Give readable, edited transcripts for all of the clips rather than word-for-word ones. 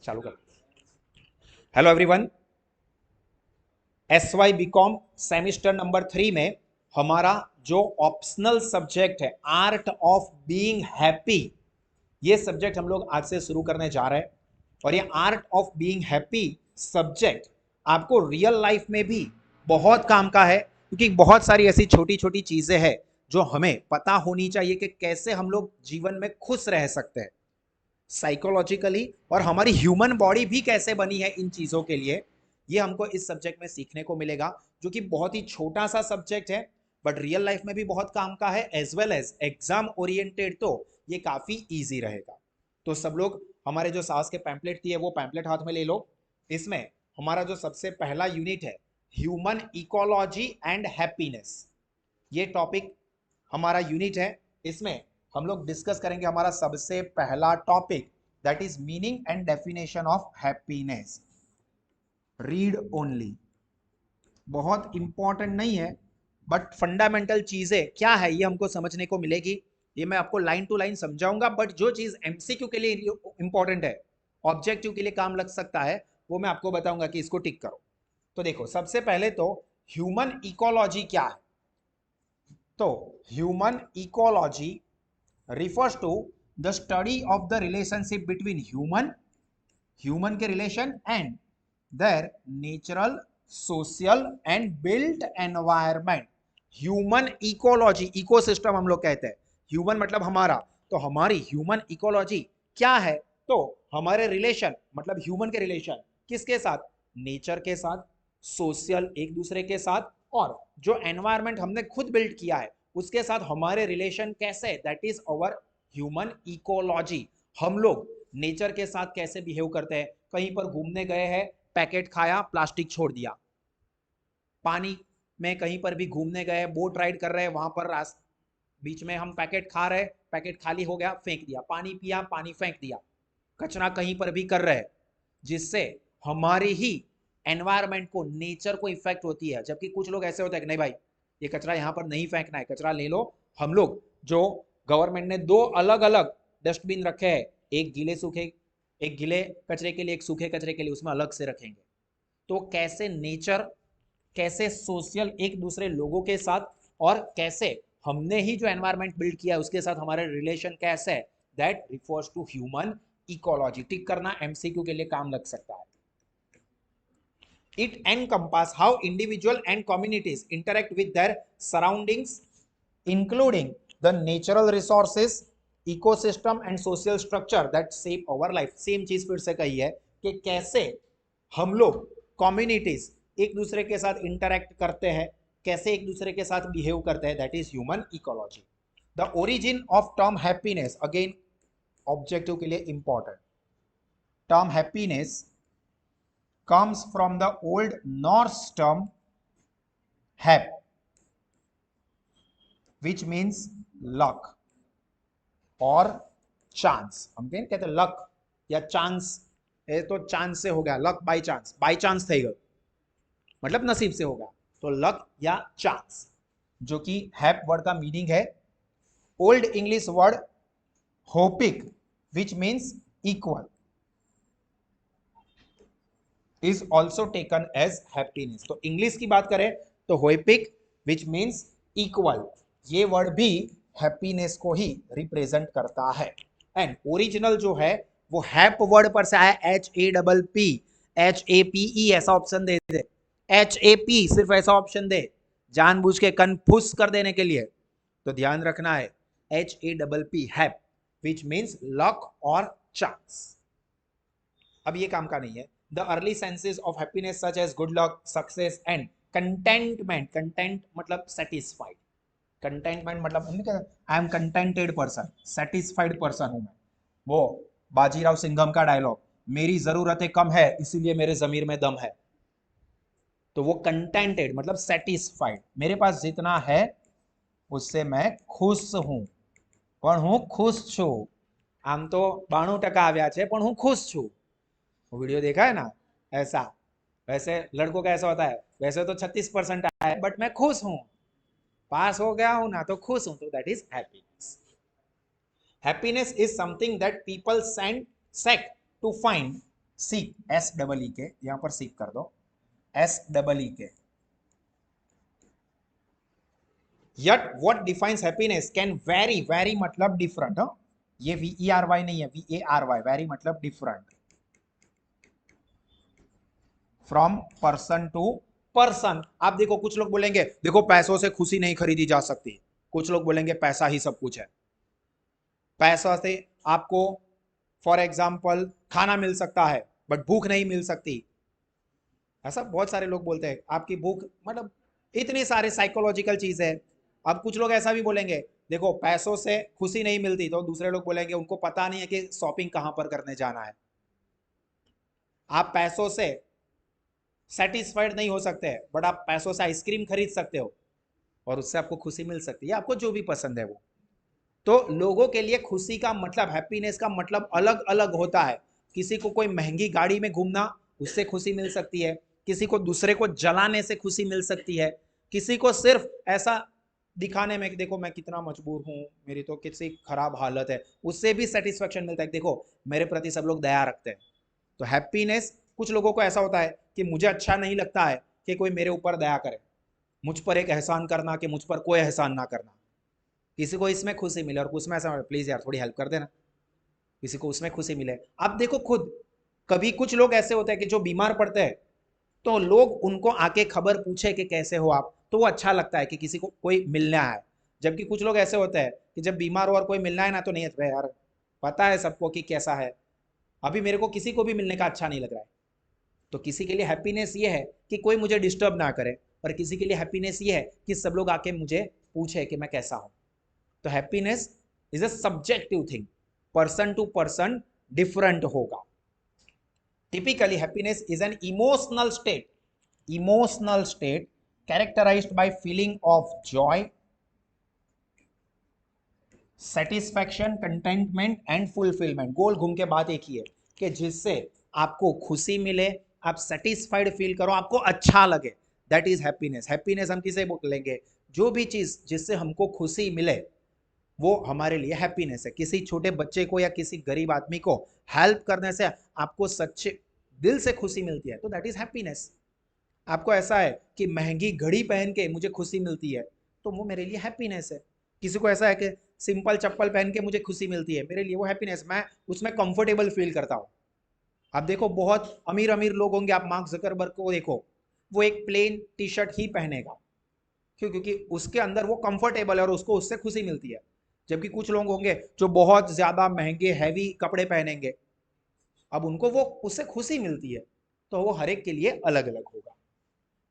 चालू कर। Hello everyone, SY B Com semester number 3 में हमारा जो ऑप्शनल सब्जेक्ट है आर्ट ऑफ बीइंग हैप्पी, ये सब्जेक्ट हम लोग आज से शुरू करने जा रहे हैं। और ये art of being happy subject आपको रियल लाइफ में भी बहुत काम का है, क्योंकि बहुत सारी ऐसी छोटी छोटी चीजें हैं जो हमें पता होनी चाहिए कि कैसे हम लोग जीवन में खुश रह सकते हैं साइकोलॉजिकली, और हमारी ह्यूमन बॉडी भी कैसे बनी है इन चीज़ों के लिए। ये हमको इस सब्जेक्ट में सीखने को मिलेगा, जो कि बहुत ही छोटा सा सब्जेक्ट है बट रियल लाइफ में भी बहुत काम का है, as well as exam oriented तो ये काफ़ी ईजी रहेगा। तो सब लोग हमारे जो सास के पैम्पलेट दिए वो पैम्पलेट हाथ में ले लो। इसमें हमारा जो सबसे पहला यूनिट है ह्यूमन इकोलॉजी एंड हैप्पीनेस, ये टॉपिक हमारा यूनिट है। इसमें हम लोग डिस्कस करेंगे हमारा सबसे पहला topic, that is meaning and definition of happiness. Read only, बहुत इंपॉर्टेंट नहीं है बट फंडामेंटल चीजें क्या है ये हमको समझने को मिलेगी। ये मैं आपको लाइन टू लाइन समझाऊंगा, बट जो चीज एमसीक्यू के लिए इंपॉर्टेंट है, ऑब्जेक्टिव के लिए काम लग सकता है, वो मैं आपको बताऊंगा कि इसको टिक करो। तो देखो, सबसे पहले तो ह्यूमन इकोलॉजी क्या है। तो human ecology refers to the study of the relationship between human के relation and their natural, social and built environment। Human ecology, ecosystem हम लोग कहते हैं, ह्यूमन मतलब हमारा, तो हमारी ह्यूमन इकोलॉजी क्या है। तो हमारे रिलेशन मतलब ह्यूमन के रिलेशन किसके साथ, नेचर के साथ, सोशल एक दूसरे के साथ, और जो एनवायरमेंट हमने खुद बिल्ड किया है उसके साथ हमारे रिलेशन कैसे, that is our human ecology. हम लोग नेचर के साथ कैसे बिहेव करते हैं, कहीं पर घूमने गए हैं, पैकेट खाया, प्लास्टिक छोड़ दिया। पानी में कहीं पर भी घूमने गए, बोट राइड कर रहे हैं, वहां पर बीच में हम पैकेट खा रहे, पैकेट खाली हो गया, फेंक दिया। पानी पिया, पानी फेंक दिया। कचरा कहीं पर भी कर रहे हैं, जिससे हमारी ही एनवायरमेंट को, नेचर को इफेक्ट होती है। जबकि कुछ लोग ऐसे होते हैं कि नहीं भाई, ये कचरा यहाँ पर नहीं फेंकना है, कचरा ले लो। हम लोग जो गवर्नमेंट ने 2 अलग अलग डस्टबिन रखे हैं, एक गीले सूखे, एक गीले कचरे के लिए, एक सूखे कचरे के लिए, उसमें अलग से रखेंगे। तो कैसे नेचर, कैसे सोशल एक दूसरे लोगों के साथ, और कैसे हमने ही जो एनवायरमेंट बिल्ड किया है उसके साथ हमारे रिलेशन कैसे है, that refers to human ecology. Tick करना एमसीक्यू के लिए काम लग सकता है। It encompasses how individual and communities interact with their surroundings, including the natural resources, ecosystem and social structure that shape our life। Same चीज फिर से कही है कि कैसे हम लोग कम्युनिटीज एक दूसरे के साथ इंटरेक्ट करते हैं, कैसे एक दूसरे के साथ बिहेव करते हैं, that is human ecology. The origin of term happiness, again objective के लिए important. Term happiness comes from the old Norse term hap, which means luck और चांस। हम कहते हैं लक या चांस, ये तो चांस से हो गया, luck by chance, by chance थे मतलब नसीब से होगा, तो लक या चांस, जो कि हैप वर्ड का मीनिंग है old English word hopic, which means equal, is also taken as happiness. तो इंग्लिश की बात करें तो होइपिक विच मीन्स इक्वल, ये वर्ड भी हैप्पीनेस को ही रिप्रेजेंट करता है। एंड ओरिजिनल जो है वो हैप वर्ड पर से आया, HAPP, HAPE, ऐसा ऑप्शन दे दे, HAP सिर्फ ऐसा ऑप्शन दे, जानबूझ के कन्फ्यूज कर देने के लिए। तो ध्यान रखना है HAPP, हैप, विच मीन्स लक और चांस। अब ये काम का नहीं है। The early senses of happiness such as good luck, success and contentment, content मतलब satisfied, contentment मतलब I am contented person, satisfied person हूं मैं। वो बाजीराव सिंघम का डायलॉग, मेरी जरूरतें कम है इसीलिए मेरे जमीर में दम है। तो वो कंटेंटेड मतलब सेटिस्फाइड, मेरे पास जितना है उससे मैं खुश हूं, પણ હું खुश છું। આમ તો 92% આવ્યા છે પણ હું खुश છું। वीडियो देखा है ना, ऐसा। वैसे लड़कों का ऐसा होता है, वैसे तो 36% आया है बट मैं खुश हूं, पास हो गया हूं ना तो खुश हूं, तो that is happiness. Happiness is something that people seek to find seek, S double E K, यहां पर सीक कर दो, S double E K. Yet what defines happiness can vary, vary मतलब डिफरेंट। ये VERY नहीं है, VARY, वेरी मतलब different from person to person. आप देखो कुछ लोग बोलेंगे देखो पैसों से खुशी नहीं खरीदी जा सकती, कुछ लोग बोलेंगे पैसा ही सब कुछ है। पैसा से आपको फॉर एग्जाम्पल खाना मिल सकता है बट भूख नहीं मिल सकती, ऐसा बहुत सारे लोग बोलते हैं। आपकी भूख मतलब इतनी सारी साइकोलॉजिकल चीज है। अब कुछ लोग ऐसा भी बोलेंगे देखो पैसों से खुशी नहीं मिलती, तो दूसरे लोग बोलेंगे उनको पता नहीं है कि शॉपिंग कहां पर करने जाना है। आप पैसों से सेटिस्फाइड नहीं हो सकते बट आप पैसों से आइसक्रीम खरीद सकते हो और उससे आपको खुशी मिल सकती है, आपको जो भी पसंद है वो। तो लोगों के लिए खुशी का मतलब, हैप्पीनेस का मतलब अलग अलग होता है। किसी को कोई महंगी गाड़ी में घूमना, उससे खुशी मिल सकती है। किसी को दूसरे को जलाने से खुशी मिल सकती है। किसी को सिर्फ ऐसा दिखाने में कि देखो मैं कितना मजबूर हूँ, मेरी तो कितनी खराब हालत है, उससे भी सेटिस्फेक्शन मिलता है, देखो मेरे प्रति सब लोग दया रखते हैं। तो हैप्पीनेस कुछ लोगों को ऐसा होता है कि मुझे अच्छा नहीं लगता है कि कोई मेरे ऊपर दया करे, मुझ पर एक एहसान करना कि मुझ पर कोई एहसान ना करना। किसी को इसमें खुशी मिले और कुछ में ऐसा प्लीज यार थोड़ी हेल्प कर देना, किसी को उसमें खुशी मिले। अब देखो खुद कभी कुछ लोग ऐसे होते हैं कि जो बीमार पड़ते हैं तो लोग उनको आके खबर पूछे कि कैसे हो आप, तो वो अच्छा लगता है कि किसी को कोई मिलने आए। जबकि कुछ लोग ऐसे होते हैं कि जब बीमार हो और कोई मिलना है ना तो नहीं है यार, पता है सबको कि कैसा है, अभी मेरे को किसी को भी मिलने का अच्छा नहीं लग रहा है। तो किसी के लिए हैप्पीनेस ये है कि कोई मुझे डिस्टर्ब ना करे, और किसी के लिए हैप्पीनेस ये है कि सब लोग आके मुझे पूछे कि मैं कैसा हूं। तो happiness is a subjective thing, person to person different होगा। Typically happiness is an emotional state, emotional state characterised by feeling of joy, satisfaction, contentment and fulfilment. गोल घूम के बात एक ही है कि जिससे आपको खुशी मिले, आप सेटिस्फाइड फील करो, आपको अच्छा लगे, दैट इज हैप्पीनेस। हैप्पीनेस हम किसे बोलेंगे, जो भी चीज जिससे हमको खुशी मिले वो हमारे लिए हैप्पीनेस है। किसी छोटे बच्चे को या किसी गरीब आदमी को हेल्प करने से आपको सच्चे दिल से खुशी मिलती है तो दैट इज हैप्पीनेस। आपको ऐसा है कि महंगी घड़ी पहन के मुझे खुशी मिलती है तो वो मेरे लिए हैप्पीनेस है। किसी को ऐसा है कि सिंपल चप्पल पहन के मुझे खुशी मिलती है, मेरे लिए वो हैप्पीनेस, मैं उसमें कंफर्टेबल फील करता हूँ। आप देखो बहुत अमीर अमीर लोग होंगे, आप मार्क जकरबर्ग को देखो, वो एक प्लेन टी शर्ट ही पहनेगा, क्यों? क्योंकि उसके अंदर वो कंफर्टेबल है और उसको उससे खुशी मिलती है। जबकि कुछ लोग होंगे जो बहुत ज्यादा महंगे हैवी कपड़े पहनेंगे, अब उनको वो उससे खुशी मिलती है। तो वो हर एक के लिए अलग अलग होगा।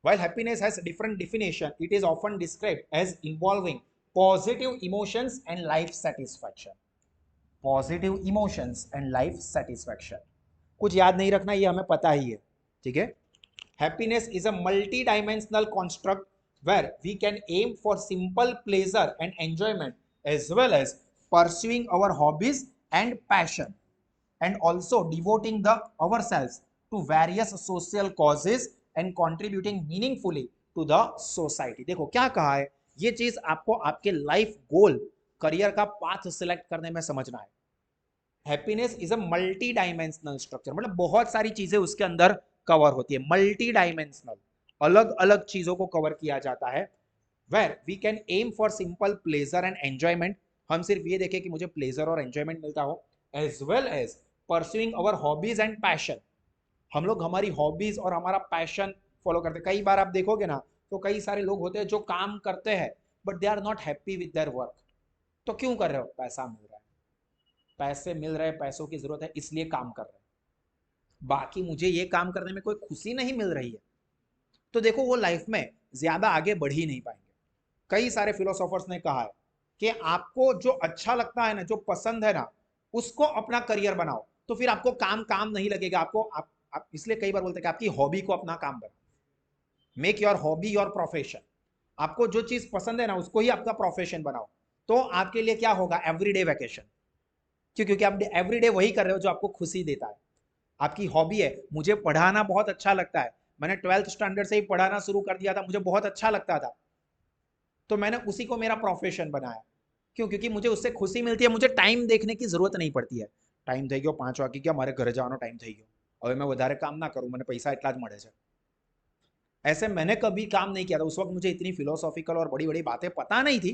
While happiness has different definition, it is often described as involving positive emotions and life satisfaction. Positive emotions and life satisfaction. कुछ याद नहीं रखना, ये हमें पता ही है, ठीक है। Happiness is a multi-dimensional construct where we can aim for simple pleasure and enjoyment as well as pursuing our hobbies and passion, and also devoting the ourselves to various social causes and contributing meaningfully to the society। देखो क्या कहा है, ये चीज आपको आपके life goal, career का path select करने में समझना है। Happiness is a multi dimensional structure, मतलब बहुत सारी चीजें उसके अंदर कवर होती है, मल्टी डायमेंशनल, अलग अलग चीजों को कवर किया जाता है। Where we can aim for simple pleasure and enjoyment, हम सिर्फ ये देखें कि मुझे प्लेजर और एंजॉयमेंट मिलता हो, as well as pursuing our hobbies and passion, हम लोग हमारी हॉबीज और हमारा पैशन फॉलो करते हैं। कई बार आप देखोगे ना तो कई सारे लोग होते हैं जो काम करते हैं but they are not happy with their work. तो क्यों कर रहे हो, पैसा मिल रहा है, पैसे मिल रहे हैं, पैसों की जरूरत है इसलिए काम कर रहे हैं, बाकी मुझे ये काम करने में कोई खुशी नहीं मिल रही है, तो देखो वो लाइफ में ज्यादा आगे बढ़ ही नहीं पाएंगे। कई सारे फिलोसोफर्स ने कहा है कि आपको जो अच्छा लगता है ना, जो पसंद है ना, उसको अपना करियर बनाओ, तो फिर आपको काम काम नहीं लगेगा। आपको आप इसलिए कई बार बोलते हैं कि आपकी हॉबी को अपना काम बनाओ, make your hobby your profession. आपको जो चीज पसंद है ना उसको ही आपका प्रोफेशन बनाओ, तो आपके लिए क्या होगा, एवरीडे वैकेशन। क्यों? क्योंकि आप एवरीडे वही कर रहे हो जो आपको खुशी देता है। आपकी हॉबी है, मुझे पढ़ाना बहुत अच्छा लगता है, मैंने 12th स्टैंडर्ड से ही पढ़ाना शुरू कर दिया था, मुझे बहुत अच्छा लगता था, तो मैंने उसी को मेरा प्रोफेशन बनाया। क्यों? क्योंकि मुझे उससे खुशी मिलती है, मुझे टाइम देखने की जरूरत नहीं पड़ती है, टाइम થઈ ગયો 5 વાગી ગયા, મારે ઘરે જવાનો ટાઈમ થઈ ગયો, હવે मैं વધારે કામ ના કરું, મને પૈસા એટલા જ મળે છે. ऐसे मैंने कभी काम नहीं किया था. उस वक्त मुझे इतनी फिलोसॉफिकल और बड़ी बड़ी बातें पता नहीं थी,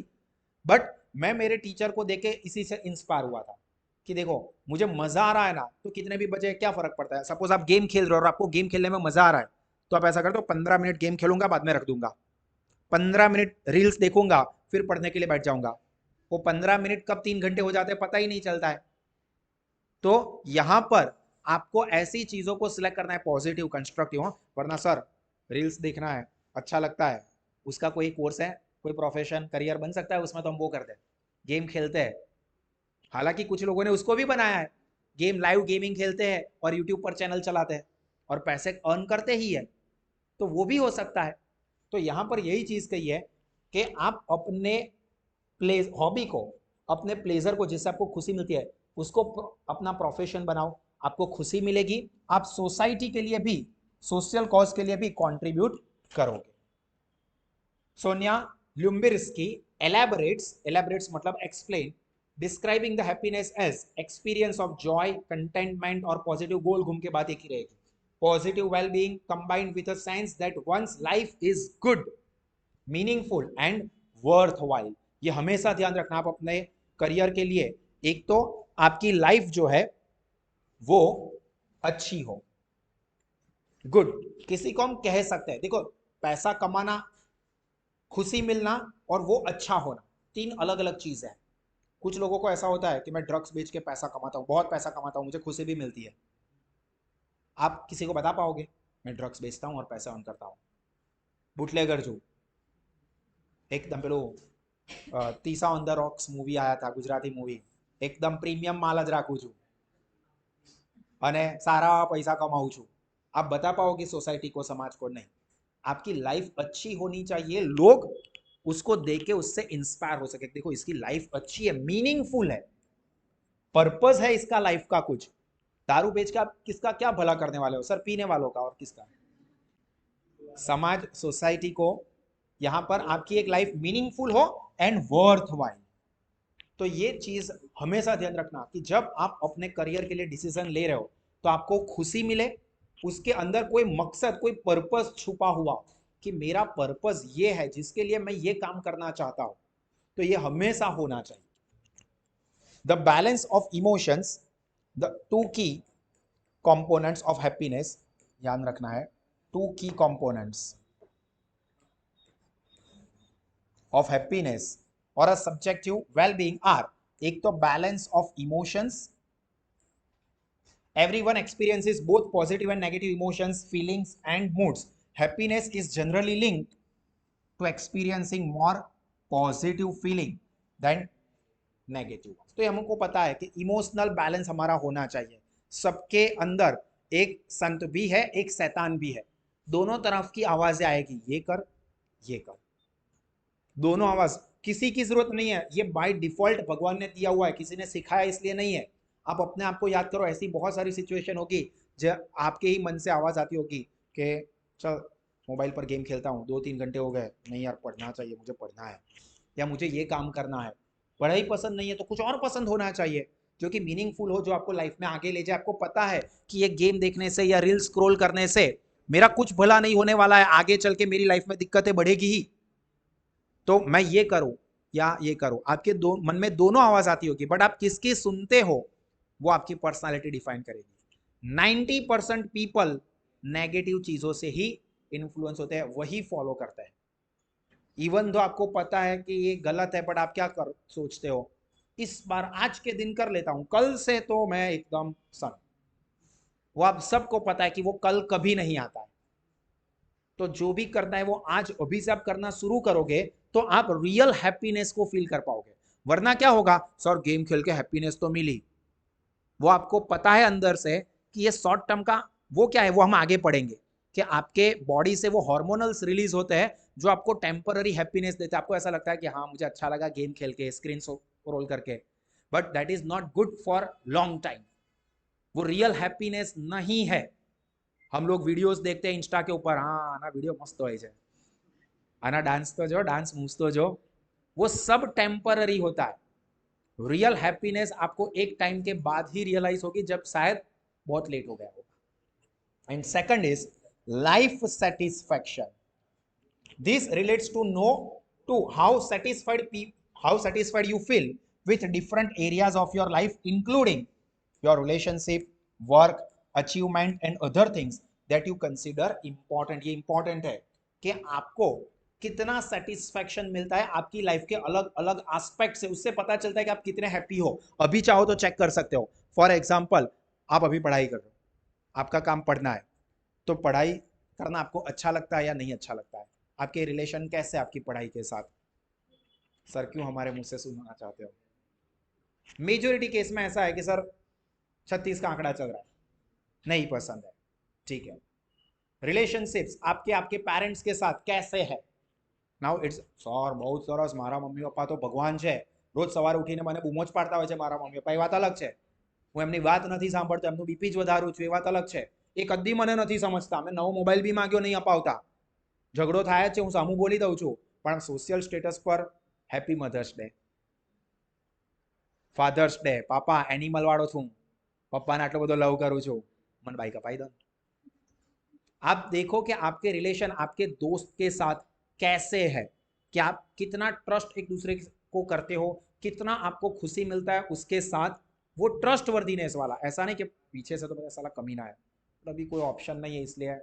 बट मैं मेरे टीचर को देख के इसी से इंस्पायर हुआ था कि देखो मुझे मजा आ रहा है ना, तो कितने भी बजे क्या फर्क पड़ता है. सपोज आप गेम खेल रहे हो और आपको गेम खेलने में मजा आ रहा है, तो आप ऐसा करते हो 15 मिनट गेम खेलूंगा, बाद में रख दूंगा. 15 मिनट रील्स देखूंगा, फिर पढ़ने के लिए बैठ जाऊंगा. वो 15 मिनट कब 3 घंटे हो जाते हैं पता ही नहीं चलता है. तो यहां पर आपको ऐसी चीजों को सिलेक्ट करना है पॉजिटिव कंस्ट्रक्टिव. वरना सर रील्स देखना है, अच्छा लगता है, उसका कोई कोर्स है, कोई प्रोफेशन करियर बन सकता है उसमें, तो हम वो करते हैं, गेम खेलते हैं. हालांकि कुछ लोगों ने उसको भी बनाया है, गेम लाइव गेमिंग खेलते हैं और यूट्यूब पर चैनल चलाते हैं और पैसे अर्न करते ही है, तो वो भी हो सकता है. तो यहाँ पर यही चीज कही है कि आप अपने हॉबी को, अपने प्लेजर को, जिससे आपको खुशी मिलती है, उसको अपना प्रोफेशन बनाओ, आपको खुशी मिलेगी, आप सोसाइटी के लिए भी, सोशल कॉज के लिए भी कंट्रीब्यूट करोगे. सोनिया ल्यूम्बिर्स्की elaborates मतलब explain, describing the happiness as experience of joy, contentment और positive goal. घूम के बात एक ही रहेगी. Positive well-being combined with a sense that one's life is good, meaningful and worthwhile. ये हमेशा ध्यान रखना आप अपने करियर के लिए, एक तो आपकी लाइफ जो है वो अच्छी हो. गुड किसी को हम कह सकते हैं, देखो पैसा कमाना, खुशी मिलना और वो अच्छा होना, तीन अलग अलग चीज है. कुछ लोगों को ऐसा होता है कि मैं ड्रग्स बेच के पैसा कमाता हूँ, बहुत पैसा कमाता हूँ, मुझे खुशी भी मिलती है. आप किसी को बता पाओगे मैं ड्रग्स बेचता हूँ और पैसा अर्न करता हूँ? बुटलेगर जो एकदम પેલો તીસા ઓન ધ રોક્સ મૂવી આયા था, ગુજરાતી મૂવી, એકદમ પ્રીમિયમ માલ જ રાખું છું અને સારા પૈસા કમાઉં છું. आप बता पाओगे सोसाइटी को, समाज को? नहीं. आपकी लाइफ अच्छी होनी चाहिए, लोग उसको देख के उससे इंस्पायर हो सके, देखो इसकी लाइफ अच्छी है, मीनिंगफुल है, पर्पस है इसका लाइफ का कुछ. दारू बेच के आप किसका क्या भला करने वाले हो सर? पीने वालों का. और किसका? समाज, सोसाइटी को. यहां पर आपकी एक लाइफ मीनिंगफुल हो एंड वर्थवाइल. तो ये चीज हमेशा ध्यान रखना कि जब आप अपने करियर के लिए डिसीजन ले रहे हो तो आपको खुशी मिले, उसके अंदर कोई मकसद, कोई पर्पस छुपा हुआ कि मेरा पर्पस ये है जिसके लिए मैं ये काम करना चाहता हूं, तो ये हमेशा होना चाहिए. The balance of emotions, the two की कंपोनेंट्स ऑफ हैप्पीनेस. ध्यान रखना है, टू की components of happiness or a subjective well-being are, एक तो balance of emotions. Everyone experiences both positive and negative emotions, feelings and moods. Happiness is generally linked to experiencing more positive feeling than negative. तो हमको पता है कि emotional balance हमारा होना चाहिए. सबके अंदर एक संत भी है, एक शैतान भी है, दोनों तरफ की आवाजें आएगी, ये कर ये कर, दोनों आवाज. किसी की जरूरत नहीं है, ये बाय डिफॉल्ट भगवान ने दिया हुआ है, किसी ने सिखाया इसलिए नहीं है. आप अपने आप को याद करो, ऐसी बहुत सारी सिचुएशन होगी जब आपके ही मन से आवाज आती होगी कि चल मोबाइल पर गेम खेलता हूँ, 2-3 घंटे हो गए, नहीं यार पढ़ना चाहिए, मुझे पढ़ना है, या मुझे ये काम करना है. पढ़ाई पसंद नहीं है तो कुछ और पसंद होना चाहिए जो कि मीनिंगफुल हो, जो आपको लाइफ में आगे ले जाए. आपको पता है कि ये गेम देखने से या रील स्क्रॉल करने से मेरा कुछ भला नहीं होने वाला है, आगे चल के मेरी लाइफ में दिक्कतें बढ़ेगी ही, तो मैं ये करूं या ये करूं. आपके मन में दोनों आवाज आती होगी, बट आप किसकी सुनते हो वो आपकी पर्सनालिटी डिफाइन करेगी. 90% पीपल नेगेटिव चीजों से ही इन्फ्लुएंस होते हैं, वही फॉलो करते हैं. इवन तो आपको पता है कि ये गलत है, बट आप क्या कर सोचते हो, इस बार आज के दिन कर लेता हूं, कल से तो मैं एकदम सन. वो आप सबको पता है कि वो कल कभी नहीं आता है. तो जो भी करना है वो आज अभी से आप करना शुरू करोगे तो आप रियल हैप्पीनेस को फील कर पाओगे. वरना क्या होगा, सर गेम खेल के हैप्पीनेस तो मिली, वो आपको पता है अंदर से कि ये शॉर्ट टर्म का, वो क्या है वो हम आगे पढ़ेंगे कि आपके बॉडी से वो हार्मोनल्स रिलीज होते हैं जो आपको टेम्पररी हैप्पीनेस देते हैं. आपको ऐसा लगता है कि हाँ मुझे अच्छा लगा गेम खेल के, स्क्रीन रोल करके, but that is not good for long time. वो रियल हैप्पीनेस नहीं है. हम लोग वीडियोस देखते हैं इंस्टा के ऊपर, हाँ आना वीडियो मस्त હોય છે, आना डांस तो जो, डांस मूव्स तो जो, वो सब टेम्पररी होता है. रियल हैप्पीनेस आपको एक टाइम के बाद ही रियलाइज होगी, जब शायद बहुत लेट हो गया होगा. and second is life satisfaction. This relates to how satisfied you feel with different areas of your life, including your relationship, work, achievement and other things that you consider important. ये important है कि आपको कितना satisfaction मिलता है आपकी life के अलग अलग एस्पेक्ट से, उससे पता चलता है कि आप कितने हैप्पी हो। अभी चाहो तो चेक कर सकते हो। फॉर एग्जाम्पल, आप अभी पढ़ाई कर रहे हो, आपका काम पढ़ना है, तो पढ़ाई करना आपको अच्छा लगता है या नहीं अच्छा लगता है? आपके रिलेशन कैसे आपकी पढ़ाई के साथ? सर क्यों हमारे मुंह से सुनना चाहते हो? मेजोरिटी केस में ऐसा है कि सर 36 का आंकड़ा चल रहा है, नहीं पसंद है। ठीक है, रिलेशनशिप्स आपके आपके पेरेंट्स के साथ कैसे है? नाउ इट्स सर बहुत सरस, मारा मम्मी पप्पा तो भगवान है, रोज सवारे उठीने મને બૂમો જ પાડતા હોય છે મારા મમ્મી પપ્પા, એ વાત અલગ છે। હું એમની વાત નથી સાંભળતો, એમનું બીપી જ વધારું છું, એ વાત અલગ છે। એ કદી મને નથી સમજતા, મેં નવો મોબાઈલ બી માંગ્યો નહીં અપાવતા, ઝઘડો થાય છે, હું સામું બોલી દઉં છું, પણ સોશિયલ સ્ટેટસ પર happy mother's day, father's day, પાપા એનિમલ વાળો છું, પપ્પાને આટલો બધો લવ કરું છું, મને બાઈક અપાઈ દો। आप देखो कि आपके रिलेशन आपके दोस्त के साथ कैसे है, कि आप कितना ट्रस्ट एक दूसरे को करते हो, कितना आपको खुशी मिलता है उसके साथ, वो ट्रस्ट वर्दीनेस वाला। ऐसा नहीं कि पीछे से तो मेरा साला कमीना है, तो अभी कोई ऑप्शन नहीं है इसलिए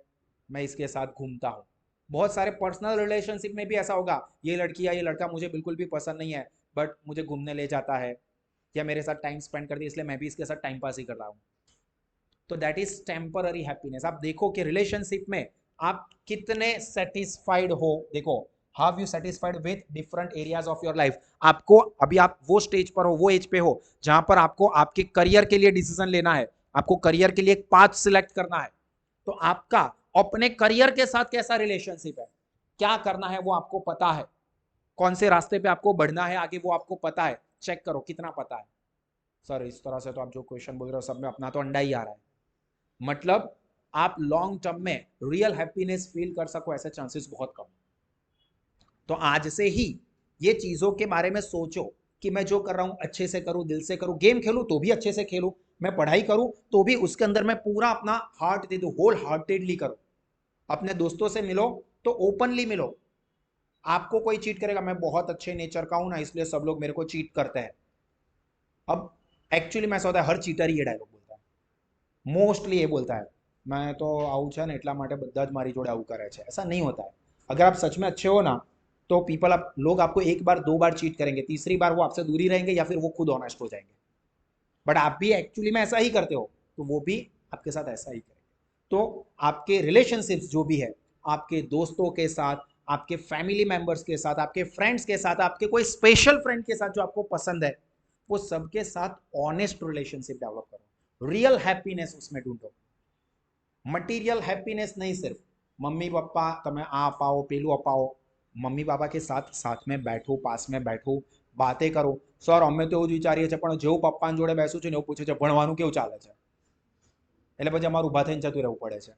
मैं इसके साथ घूमता हूँ। बहुत सारे पर्सनल रिलेशनशिप में भी ऐसा होगा, ये लड़की या ये लड़का मुझे बिल्कुल भी पसंद नहीं है, बट मुझे घूमने ले जाता है या मेरे साथ टाइम स्पेंड करती है, इसलिए मैं भी इसके साथ टाइम पास ही कर रहा हूँ। तो दैट इज टेम्पररी हैप्पीनेस। आप देखो कि रिलेशनशिप में आप कितने सेटिस्फाइड हो। देखो, how you satisfied with different areas of your life. आपको अभी आप वो स्टेज पर हो, वो एज पे हो जहां पर आपको आपके करियर के लिए डिसीजन लेना है, आपको करियर के लिए एक पाथ सिलेक्ट करना है। तो आपका अपने करियर के साथ कैसा रिलेशनशिप है, क्या करना है वो आपको पता है, कौन से रास्ते पे आपको बढ़ना है आगे वो आपको पता है। चेक करो कितना पता है। सर इस तरह से तो आप जो क्वेश्चन बोल रहे हो सब में अपना तो अंडा ही आ रहा है, मतलब आप लॉन्ग टर्म में रियल हैप्पीनेस फील कर सको ऐसे चांसेस बहुत कम। तो आज से ही ये चीजों के बारे में सोचो कि मैं जो कर रहा हूं अच्छे से करूं, दिल से करूं, गेम खेलूं तो भी अच्छे से खेलूं, मैं पढ़ाई करूं तो भी उसके अंदर मैं पूरा अपना हार्ट दे दूं, होल हार्टेडली करूं। अपने दोस्तों से मिलो तो ओपनली मिलो। आपको कोई चीट करेगा, मैं बहुत अच्छे नेचर का हूं ना इसलिए सब लोग मेरे को चीट करते हैं। अब एक्चुअली में ऐसा होता है, हर चीटर ही ये डायलॉग बोलता है, मोस्टली ये बोलता है मैं तो आऊँ છે ને એટલા માટે બધા જ મારી જોડે આવું કરે છે। ऐसा नहीं होता है। अगर आप सच में अच्छे हो ना तो लोग आपको एक बार दो बार चीट करेंगे, तीसरी बार वो आपसे दूरी रहेंगे या फिर वो खुद ऑनेस्ट हो जाएंगे। बट आप भी एक्चुअली में ऐसा ही करते हो तो वो भी आपके साथ ऐसा ही करेंगे। तो आपके रिलेशनशिप्स जो भी है, आपके दोस्तों के साथ, आपके फैमिली मेंबर्स के साथ, आपके फ्रेंड्स के साथ, आपके कोई स्पेशल फ्रेंड के साथ जो आपको पसंद है, वो सबके साथ ऑनेस्ट रिलेशनशिप डेवलप करो, रियल हैप्पीनेस उसमें ढूंढो। मटीरियल हैप्पीनेस नहीं, सिर्फ मम्मी पापा તમે આ અપાવો પેલું અપાવો, મમ્મી પાપા के साथ में बैठो, पास में बैठो, बातें करो। सर અમે તો એવું જ વિચારીએ છીએ પણ જેવું પપ્પાની જોડે બેસું છું ને એવું પૂછે છે ભણવાનું કેવું ચાલે છે, એટલે પછી અમારું ઊભા થઈને જતું રહેવું પડે છે।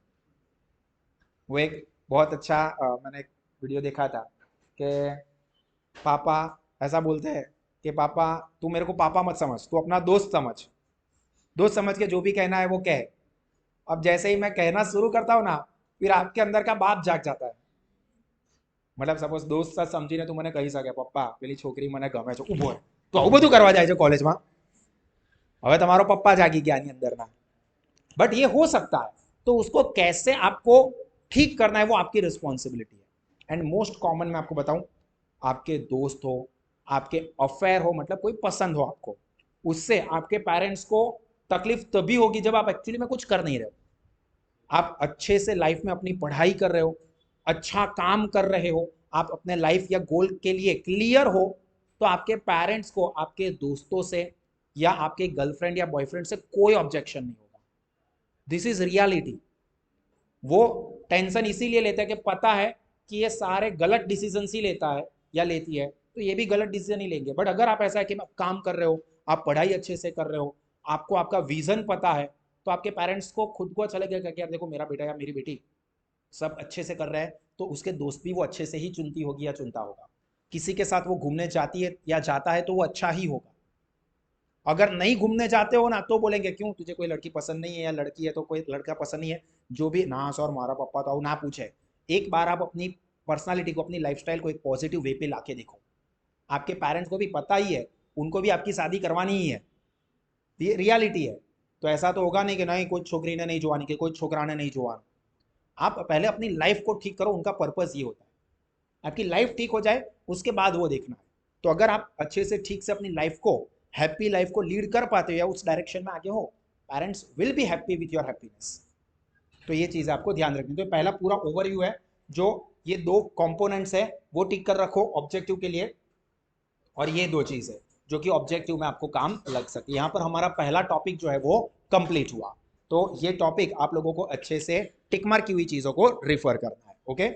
वो एक बहुत अच्छा मैंने एक वीडियो देखा था कि पापा ऐसा बोलते हैं कि पापा तू मेरे को पापा मत समझ, तू अपना दोस्त समझ, दोस्त समझ के जो भी कहना है वो कह। अब जैसे ही मैं कहना शुरू करता हूँ ना फिर आपके अंदर का बाप जाग जाता है। मतलब सपोज दोस्त साथ समझीने તું મને કહી શકે પપ્પા પેલી છોકરી મને ગમે છે, ઊભો તો આવું બધું કરવા જાય છે કોલેજમાં, હવે તમારો પપ્પા જાગી ગયા આની અંદરના। बट ये हो सकता है, तो उसको कैसे आपको ठीक करना है वो आपकी रिस्पॉन्सिबिलिटी है। एंड मोस्ट कॉमन मैं आपको बताऊं, आपके दोस्त हो, आपके अफेयर हो, मतलब कोई पसंद हो आपको, उससे आपके पेरेंट्स को तकलीफ तभी होगी जब आप एक्चुअली में कुछ कर नहीं रहे हो। आप अच्छे से लाइफ में अपनी पढ़ाई कर रहे हो, अच्छा काम कर रहे हो, आप अपने लाइफ या गोल के लिए क्लियर हो, तो आपके पेरेंट्स को आपके दोस्तों से या आपके गर्लफ्रेंड या बॉयफ्रेंड से कोई ऑब्जेक्शन नहीं होगा। This is reality. वो टेंशन इसीलिए लेता है कि पता है कि ये सारे गलत डिसीजन ही लेता है या लेती है, तो ये भी गलत डिसीजन ही लेंगे। बट अगर आप ऐसा है कि आप काम कर रहे हो, आप पढ़ाई अच्छे से कर रहे हो, आपको आपका विजन पता है, तो आपके पेरेंट्स को खुद को अच्छा लगेगा कि यार देखो मेरा बेटा या मेरी बेटी सब अच्छे से कर रहा है, तो उसके दोस्त भी वो अच्छे से ही चुनती होगी या चुनता होगा। किसी के साथ वो घूमने जाती है या जाता है तो वो अच्छा ही होगा। अगर नहीं घूमने जाते हो ना तो बोलेंगे क्यों तुझे कोई लड़की पसंद नहीं है या लड़की है तो कोई लड़का पसंद नहीं है, जो भी ना सर हमारा पापा था वो ना पूछे, एक बार आप अपनी पर्सनालिटी को, अपनी लाइफस्टाइल को एक पॉजिटिव वे पे लाके देखो। आपके पेरेंट्स को भी पता ही है, उनको भी आपकी शादी करवानी ही है, ये रियलिटी है। तो ऐसा तो होगा नहीं कि नहीं कोई छोकरी ने नहीं जुआनी की, कोई छोकरा ने नहीं जुआन। आप पहले अपनी लाइफ को ठीक करो, उनका पर्पस ये होता है। आपकी लाइफ ठीक हो जाए उसके बाद वो देखना है। तो अगर आप अच्छे से ठीक से अपनी लाइफ को, हैप्पी लाइफ को लीड कर पाते हो या उस डायरेक्शन में आगे हो, parents will be happy with your happiness. तो ये चीज़ आपको ध्यान रखनी। तो पहला पूरा ओवरव्यू है, जो ये दो कंपोनेंट्स है वो टिक कर रखो ऑब्जेक्टिव के लिए, और ये दो चीज़ है जो कि ऑब्जेक्टिव में आपको काम लग सके। यहाँ पर हमारा पहला टॉपिक जो है वो कंप्लीट हुआ। तो ये टॉपिक आप लोगों को अच्छे से टिक मार्क की हुई चीज़ों को रिफर करना है। ओके।